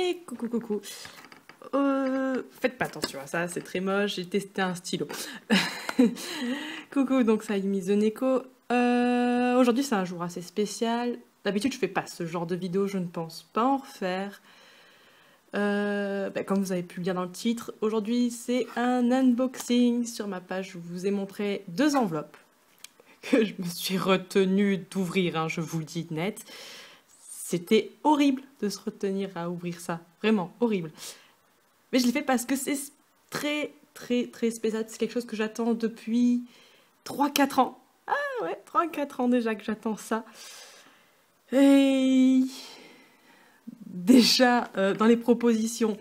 Et coucou, coucou. Faites pas attention à ça, c'est très moche, j'ai testé un stylo. Coucou, donc ça y est, mise de Neko. Aujourd'hui, c'est un jour assez spécial. D'habitude, je fais pas ce genre de vidéo, je ne pense pas en refaire. Comme vous avez pu le lire dans le titre, aujourd'hui, c'est un unboxing. Sur ma page, je vous ai montré 2 enveloppes que je me suis retenue d'ouvrir, hein, je vous le dis net. C'était horrible de se retenir à ouvrir ça, vraiment horrible. Mais je l'ai fait parce que c'est très spécial, c'est quelque chose que j'attends depuis 3-4 ans. Ah ouais, 3-4 ans déjà que j'attends ça. Et déjà, dans les propositions,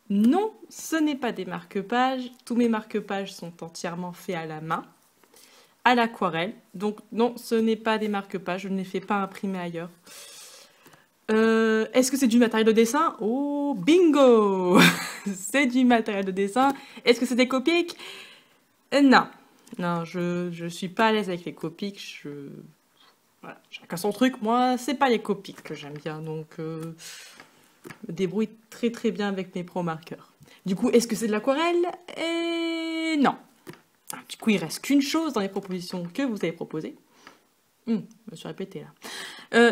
non, ce n'est pas des marque-pages. Tous mes marque-pages sont entièrement faits à la main, à l'aquarelle. Donc non, ce n'est pas des marque-pages, je ne les fais pas imprimer ailleurs. Est-ce que c'est du matériel de dessin? Oh, bingo! C'est du matériel de dessin. Est-ce que c'est des Copics? Non. Non, je suis pas à l'aise avec les Copics. Voilà, chacun son truc. Moi, c'est pas les Copics que j'aime bien. Donc, je me débrouille très bien avec mes pro marqueurs. Du coup, est-ce que c'est de l'aquarelle? Et non. Du coup, il reste qu'une chose dans les propositions que vous avez proposées. Je me suis répétée là.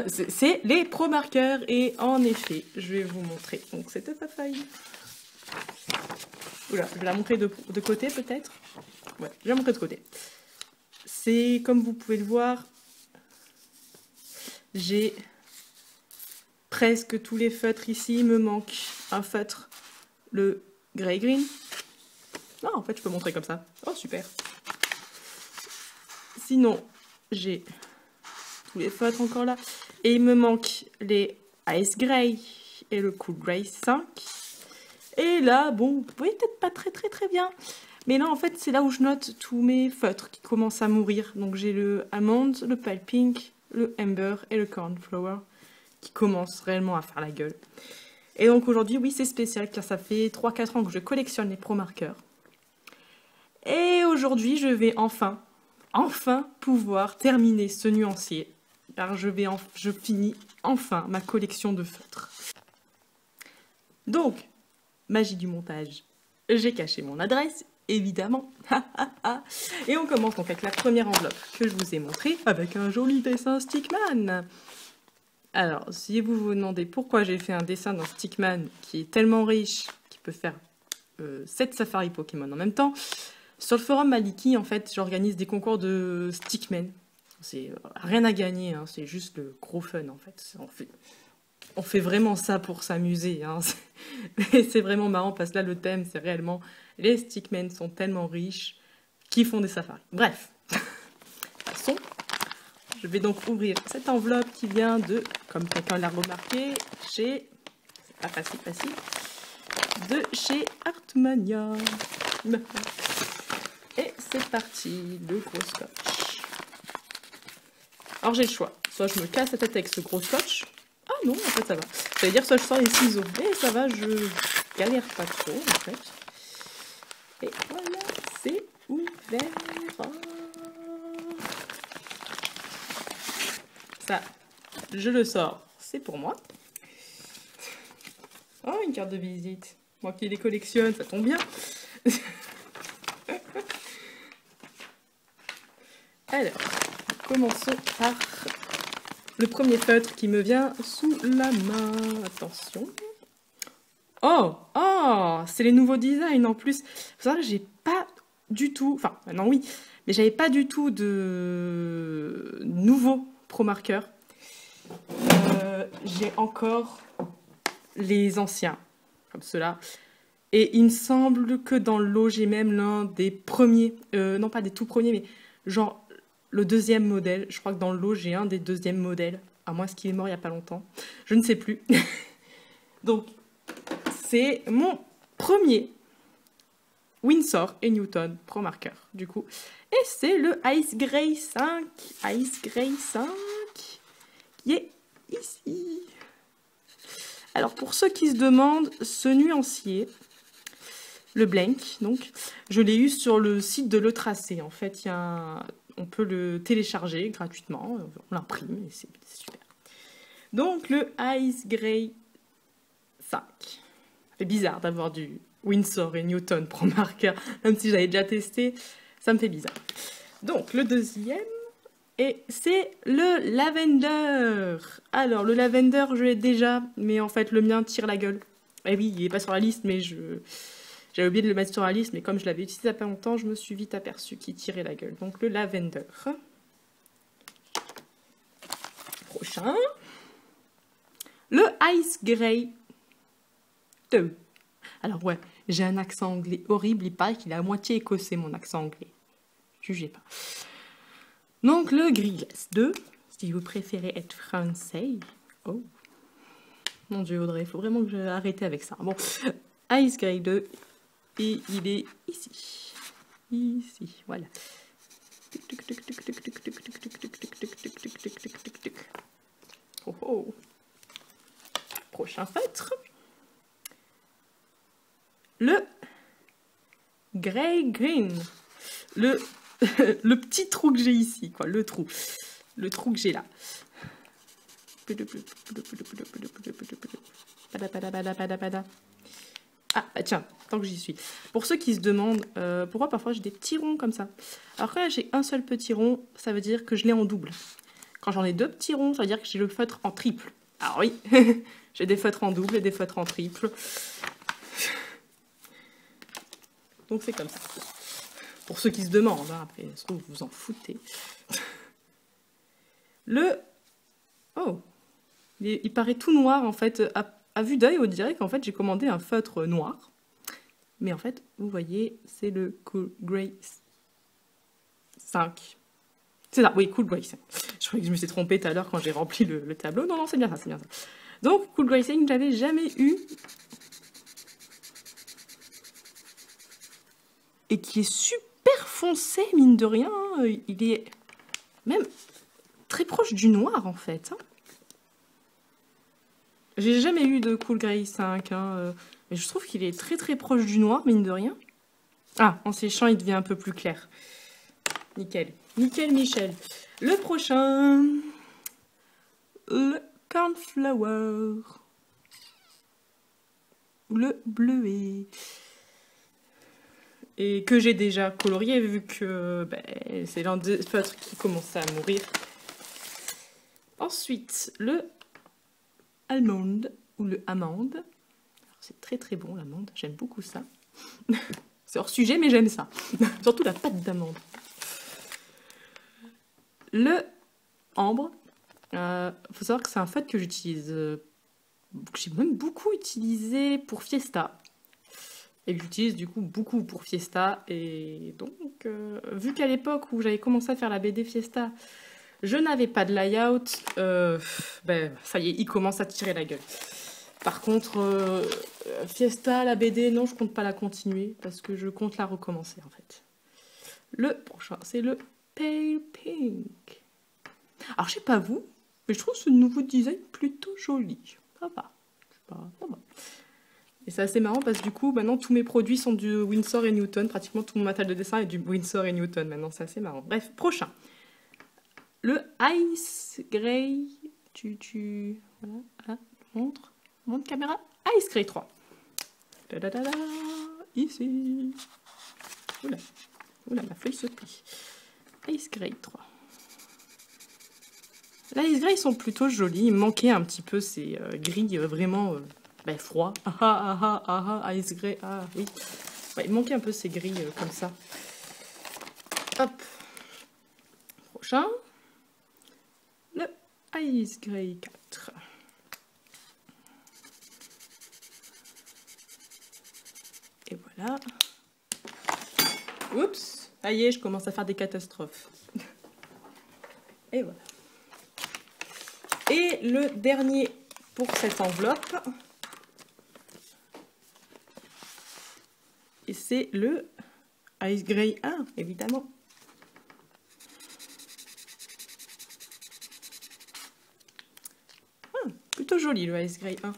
C'est les pro marqueurs et en effet, je vais vous montrer. Donc c'était sa feuille. Oula, je vais la montrer de côté peut-être. Ouais, je vais la montrer de côté. C'est comme vous pouvez le voir, j'ai presque tous les feutres ici. Il me manque un feutre, le Grey Green. Non, en fait, je peux montrer comme ça. Oh super. Sinon, j'ai tous les feutres encore là. Et il me manque les Ice Grey et le Cool Grey 5. Et là, bon, vous voyez peut-être pas très bien. Mais là, en fait, c'est là où je note tous mes feutres qui commencent à mourir. Donc j'ai le Almond, le Pale Pink, le Amber et le Cornflower qui commencent réellement à faire la gueule. Et donc aujourd'hui, oui, c'est spécial car ça fait 3-4 ans que je collectionne les pro marqueurs. Et aujourd'hui, je vais enfin pouvoir terminer ce nuancier. Car je finis enfin ma collection de feutres. Donc, magie du montage, j'ai caché mon adresse, évidemment. Et on commence donc avec la première enveloppe que je vous ai montrée, avec un joli dessin Stickman. Alors, si vous vous demandez pourquoi j'ai fait un dessin d'un Stickman qui est tellement riche, qui peut faire 7 safaris Pokémon en même temps, sur le forum Maliki, en fait, j'organise des concours de Stickman. C'est rien à gagner, hein, c'est juste le gros fun en fait. On fait vraiment ça pour s'amuser. Hein. C'est vraiment marrant parce que là le thème c'est réellement les Stickmen sont tellement riches qu'ils font des safaris. Bref, passons. Je vais donc ouvrir cette enveloppe qui vient de, comme quelqu'un l'a remarqué, chez, c'est pas facile, de chez Artmania. Et c'est parti, le gros scotch. Alors j'ai le choix, soit je me casse la tête avec ce gros scotch. Ah non, en fait ça va. J'allais dire soit je sors les ciseaux, mais ça va, je galère pas trop en fait. Et voilà, c'est ouvert. Ça, je le sors, c'est pour moi. Oh, une carte de visite. Moi qui les collectionne, ça tombe bien. Alors, commençons par le premier feutre qui me vient sous la main. Attention. Oh, c'est les nouveaux designs en plus. Faut savoir que j'ai pas du tout... Enfin, non oui, mais j'avais pas du tout de nouveaux pro marqueurs. J'ai encore les anciens, comme ceux-là. Et il me semble que dans le lot, j'ai même l'un des premiers... non, pas des tout premiers, mais genre... Le deuxième modèle, je crois que dans le lot, j'ai un des deuxièmes modèles, à moins qu'il est mort il n'y a pas longtemps. Je ne sais plus. Donc, c'est mon premier Windsor et Newton Pro Marker, du coup. Et c'est le Ice Grey 5. Ice Grey 5, qui est ici. Alors, pour ceux qui se demandent, ce nuancier, le Blank, donc, je l'ai eu sur le site de Le Tracé. En fait, il y a on peut le télécharger gratuitement, on l'imprime et c'est super. Donc le Ice Grey 5. C'est bizarre d'avoir du Winsor et Newton pour marqueur, même si j'avais déjà testé, ça me fait bizarre. Donc, le deuxième, et c'est le Lavender. Alors, le Lavender, je l'ai déjà, mais en fait, le mien tire la gueule. Eh oui, il n'est pas sur la liste, mais j'avais oublié de le mettre sur la liste, mais comme je l'avais utilisé il n'y a pas longtemps, je me suis vite aperçu qu'il tirait la gueule. Donc, le Lavender. Prochain. Le Ice Grey 2. Alors ouais, j'ai un accent anglais horrible, il paraît qu'il est à moitié écossais mon accent anglais. Jugez pas. Donc le Gris Glace 2, si vous préférez être français. Oh, mon Dieu Audrey, il faut vraiment que j'arrête avec ça. Bon, Ice Grey 2, et il est ici. Ici, voilà. Oh oh. Prochain feutre. Le Grey Green. Le petit trou que j'ai ici, quoi. Le trou que j'ai là. Ah, bah tiens, tant que j'y suis. Pour ceux qui se demandent pourquoi parfois j'ai des petits ronds comme ça. Alors quand j'ai un seul petit rond, ça veut dire que je l'ai en double. Quand j'en ai deux petits ronds, ça veut dire que j'ai le feutre en triple. Alors oui, j'ai des feutres en double et des feutres en triple. Donc c'est comme ça. Pour ceux qui se demandent, hein, après, je trouve que vous vous en foutez. Le... Oh, il paraît tout noir, en fait. À vue d'œil, on dirait qu'en fait, j'ai commandé un feutre noir. Mais en fait, vous voyez, c'est le Cool Grey 5. C'est ça, oui, Cool Grey 5. Je croyais que je me suis trompée tout à l'heure quand j'ai rempli le tableau. Non, non, c'est bien ça, c'est bien ça. Donc, Cool Grey 5, je n'avais jamais eu. Et qui est super foncé, mine de rien. Il est même très proche du noir, en fait. J'ai jamais eu de Cool Grey 5, mais je trouve qu'il est très très proche du noir, mine de rien. Ah, en séchant, il devient un peu plus clair. Nickel. Nickel, Michel. Le prochain... Le Cornflower. Le bleuet. Et que j'ai déjà colorié, vu que c'est l'un des feutres qui commençait à mourir. Ensuite, le Almond, ou le Amande. C'est très très bon, l'amande, j'aime beaucoup ça. C'est hors sujet, mais j'aime ça. Surtout la pâte d'amande. Le Ambre. Faut savoir que c'est un feutre que j'utilise, que j'ai même beaucoup utilisé pour Fiesta. Et que j'utilise du coup beaucoup pour Fiesta. Et donc, vu qu'à l'époque où j'avais commencé à faire la BD Fiesta, je n'avais pas de layout, ça y est, il commence à tirer la gueule. Par contre, Fiesta, la BD, non, je compte pas la continuer parce que je compte la recommencer en fait. Le prochain, c'est le Pale Pink. Alors, je sais pas vous, mais je trouve ce nouveau design plutôt joli. Ça va. Ça va. Et c'est assez marrant parce que du coup, maintenant, tous mes produits sont du Winsor et Newton. Pratiquement tout mon matériel de dessin est du Winsor et Newton. Maintenant, c'est assez marrant. Bref, prochain. Le Ice Grey. Voilà. Ah, montre caméra. Ice Grey 3. Da-da-da-da. Ici. Oula. Oula, ma feuille se plie. Ice Grey 3. Les Ice Grey sont plutôt jolis. Il me manquait un petit peu ces grilles vraiment froids. Ice Grey. Ah oui. Ouais, il manquait un peu ces grilles comme ça. Hop. Prochain. Le Ice Grey 4. Et voilà. Oups. Ça y est, je commence à faire des catastrophes. Et voilà. Et le dernier pour cette enveloppe. Et c'est le Ice Grey 1, évidemment. Plutôt joli le Ice Grey 1.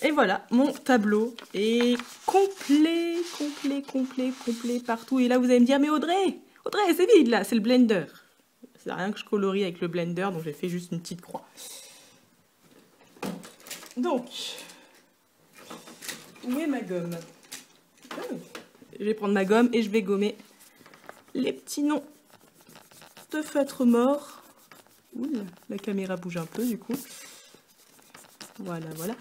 Et voilà, mon tableau est complet partout. Et là, vous allez me dire, mais Audrey, c'est vide là, c'est le blender. C'est rien que je colorie avec le blender, donc j'ai fait juste une petite croix. Donc, Où est ma gomme? Oh. Je vais prendre ma gomme et je vais gommer les petits noms de feutres morts. Ouh, la caméra bouge un peu du coup. Voilà, voilà.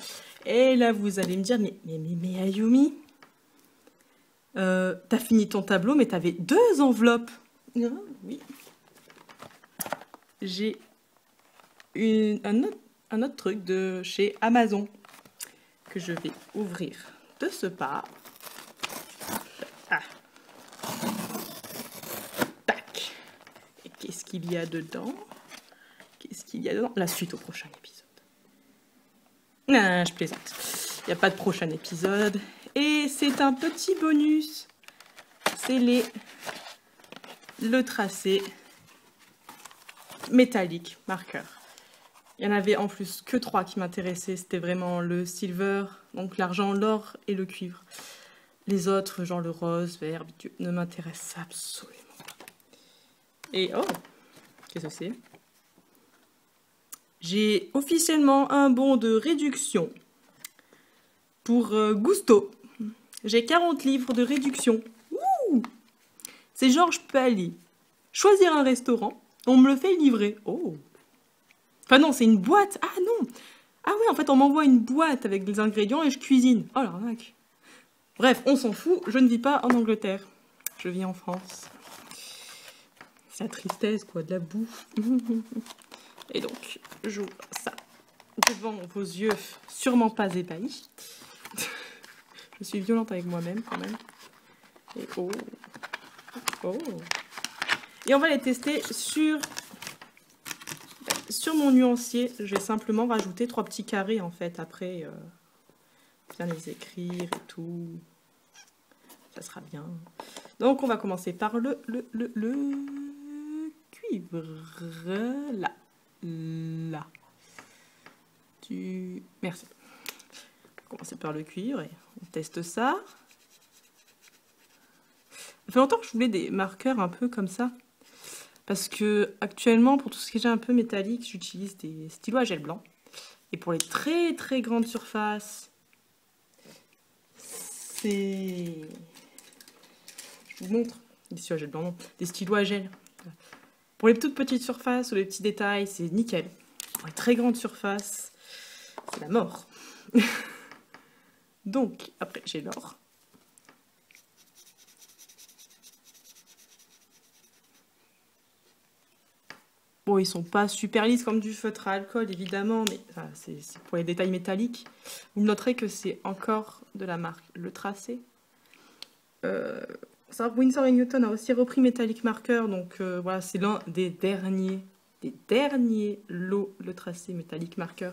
Et là, vous allez me dire, mais Ayumi, t'as fini ton tableau, mais t'avais 2 enveloppes. Ah, oui. J'ai un autre truc de chez Amazon que je vais ouvrir de ce pas. Ah. Tac. Et qu'est-ce qu'il y a dedans? Qu'est-ce qu'il y a dedans? La suite au prochain épisode. Non, je plaisante. Il n'y a pas de prochain épisode. Et c'est un petit bonus. C'est le tracé métallique marqueur. Il y en avait en plus que 3 qui m'intéressaient. C'était vraiment le silver, donc l'argent, l'or et le cuivre. Les autres, genre le rose, vert, bitume, ne m'intéressent absolument pas. Et oh, qu'est-ce que c'est? J'ai officiellement un bon de réduction pour Gusto. J'ai 40 livres de réduction. Ouh, c'est genre je peux aller choisir un restaurant, on me le fait livrer. Oh. Enfin non, c'est une boîte. Ah non. Ah oui, en fait, on m'envoie une boîte avec des ingrédients et je cuisine. Oh l'arnaque. Bref, on s'en fout. Je ne vis pas en Angleterre. Je vis en France. C'est la tristesse, quoi, de la bouffe. Et donc, j'ouvre ça devant vos yeux, sûrement pas ébahis. Je suis violente avec moi-même, quand même. Et oh. Oh. Et on va les tester sur mon nuancier. Je vais simplement rajouter 3 petits carrés, en fait, après. Bien les écrire et tout. Ça sera bien. Donc, on va commencer par le cuivre. Là. Là. Merci. On va commencer par le cuivre et on teste ça. Ça fait longtemps que je voulais des marqueurs un peu comme ça. Parce que actuellement, pour tout ce qui est un peu métallique, j'utilise des stylos à gel blanc. Et pour les très très grandes surfaces, c'est... Je vous montre. Des stylos à gel blanc, non. Des stylos à gel. Pour les toutes petites surfaces ou les petits détails, c'est nickel. Pour les très grandes surfaces, c'est la mort. Donc, après, j'ai l'or. Bon, ils sont pas super lisses comme du feutre à alcool, évidemment, mais enfin, c'est pour les détails métalliques. Vous noterez que c'est encore de la marque Le Tracé. Winsor & Newton a aussi repris Metallic Marker, donc voilà, c'est l'un des derniers lots Le Tracé Metallic Marker.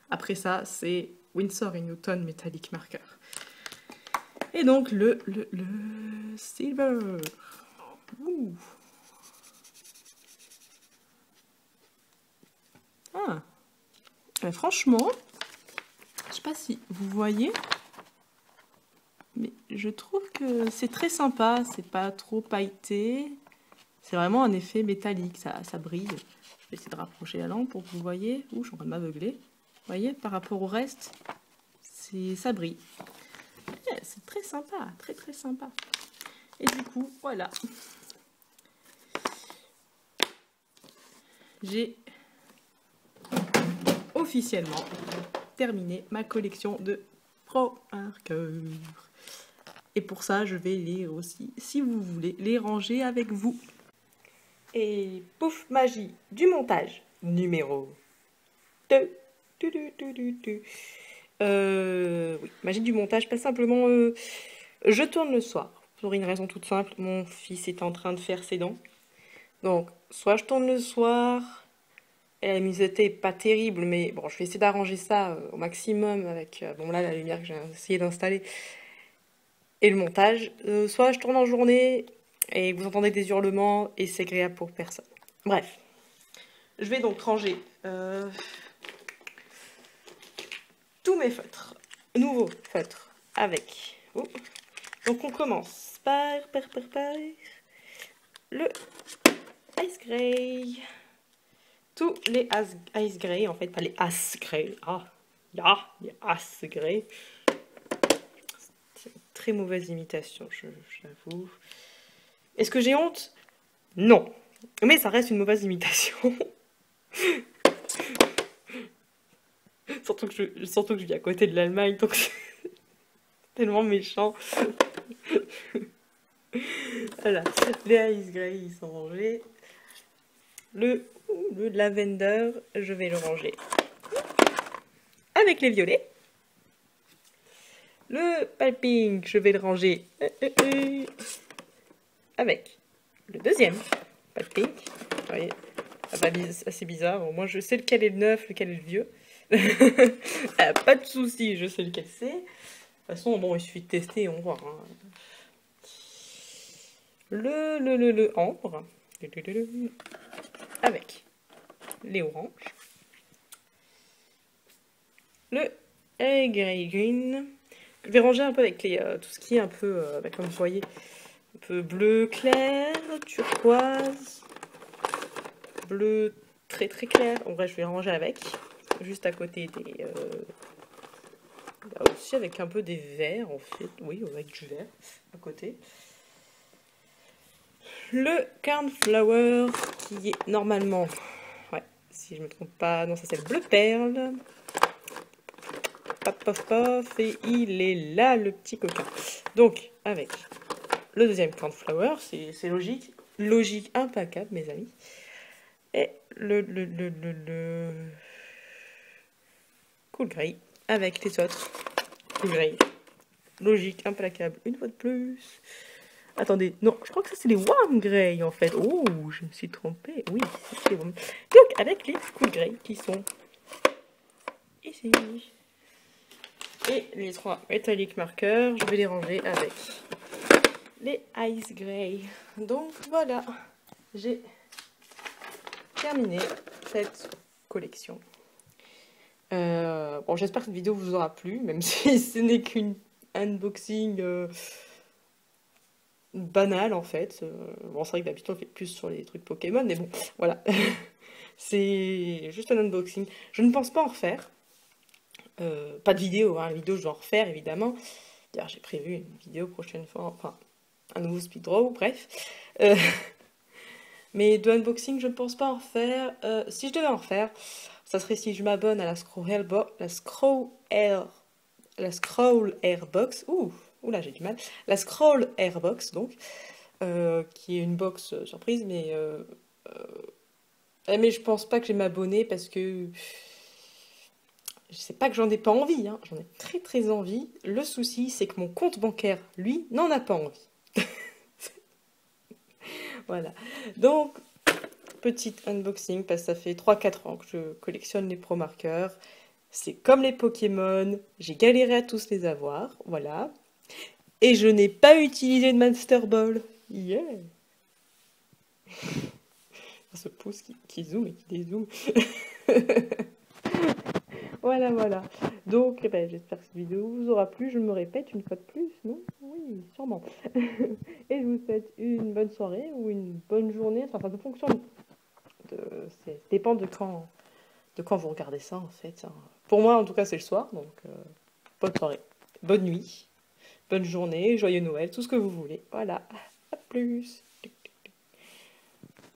Après ça, c'est Winsor & Newton Metallic Marker. Et donc le silver. Ouh. Ah. Franchement, je sais pas si vous voyez, mais je trouve que c'est très sympa, c'est pas trop pailleté. C'est vraiment un effet métallique, ça brille. Je vais essayer de rapprocher la lampe pour que vous voyez. Ouh, je suis en train de m'aveugler. Vous voyez, par rapport au reste, ça brille. Yeah, c'est très sympa, très très sympa. Et du coup, voilà. J'ai officiellement terminé ma collection de Pro Markers. Et pour ça, je vais les aussi, si vous voulez, les ranger avec vous. Et pouf, magie du montage numéro 2. Oui, magie du montage, pas simplement... je tourne le soir, pour une raison toute simple. Mon fils est en train de faire ses dents. Donc, soit je tourne le soir, et la musette est pas terrible, mais bon, je vais essayer d'arranger ça au maximum avec, bon là, la lumière que j'ai essayé d'installer, et le montage. Soit je tourne en journée, et vous entendez des hurlements, et c'est agréable pour personne. Bref. Je vais donc ranger tous mes feutres, nouveaux feutres, avec... Oh. Donc on commence par le Ice Grey. Tous les Ice Grey, en fait, pas les Ice Grey. Ah, les Ice Grey. très mauvaise imitation, j'avoue. Est-ce que j'ai honte? Non. Mais ça reste une mauvaise imitation. surtout que je vis à côté de l'Allemagne, donc c'est tellement méchant. Voilà, les Ice Grey, ils sont rangés. Le lavender, je vais le ranger avec les violets. Le pale pink, je vais le ranger avec le deuxième pale pink. Vous voyez, assez bizarre. Au moins, je sais lequel est le neuf, lequel est le vieux. Pas de souci, je sais lequel c'est. De toute façon, bon, il suffit de tester et on voit. Hein. Le ambre. Avec les oranges. Le grey green. Je vais ranger un peu avec tout ce qui est un peu, comme vous voyez, un peu bleu clair, turquoise, bleu très très clair. En vrai, je vais ranger avec, juste à côté des... là aussi avec un peu des verts en fait, oui, avec du vert à côté. Le cornflower qui est normalement, ouais, si je me trompe pas, non ça c'est le bleu perle. Paf paf paf, et il est là le petit coquin. Donc avec le deuxième cornflower, c'est logique, logique impeccable mes amis. Et le cool grey avec les autres cool grey. Logique implacable une fois de plus. Attendez, non, je crois que ça c'est les warm grey en fait. Oh, je me suis trompée. Oui, c'est les warm. Donc avec les cool grey qui sont ici. Et les trois metallic markers, je vais les ranger avec les Ice Grey. Donc voilà, j'ai terminé cette collection. Bon, j'espère que cette vidéo vous aura plu, même si ce n'est qu'une unboxing banale en fait. Bon, c'est vrai que d'habitude on fait plus sur les trucs Pokémon, mais bon, voilà. C'est juste un unboxing. Je ne pense pas en refaire. Pas de vidéo, hein. La vidéo je vais en refaire évidemment. D'ailleurs j'ai prévu une vidéo prochaine fois, enfin un nouveau speed draw, bref. Mais de unboxing je ne pense pas en refaire. Si je devais en refaire, ça serait si je m'abonne à la Scroll Air Box. Oula j'ai du mal. La Scroll Air Box donc, qui est une box surprise, mais je pense pas que je vais m'abonner parce que je sais pas que j'en ai pas envie, hein. J'en ai très très envie. Le souci, c'est que mon compte bancaire, lui, n'en a pas envie. Voilà. Donc, petit unboxing, parce que ça fait 3-4 ans que je collectionne les pro marqueurs. C'est comme les Pokémon, j'ai galéré à tous les avoir, voilà. Et je n'ai pas utilisé de Master Ball. Yeah! Ce pouce qui zoome et qui dézoome. Voilà, voilà. Donc, j'espère que cette vidéo vous aura plu. Je me répète une fois de plus, non? Oui, sûrement. Et je vous souhaite une bonne soirée ou une bonne journée. Enfin, ça fonctionne. Ça dépend de quand vous regardez ça, en fait. Hein. Pour moi, en tout cas, c'est le soir. Donc, bonne soirée, bonne nuit, bonne journée, joyeux Noël, tout ce que vous voulez. Voilà. À plus.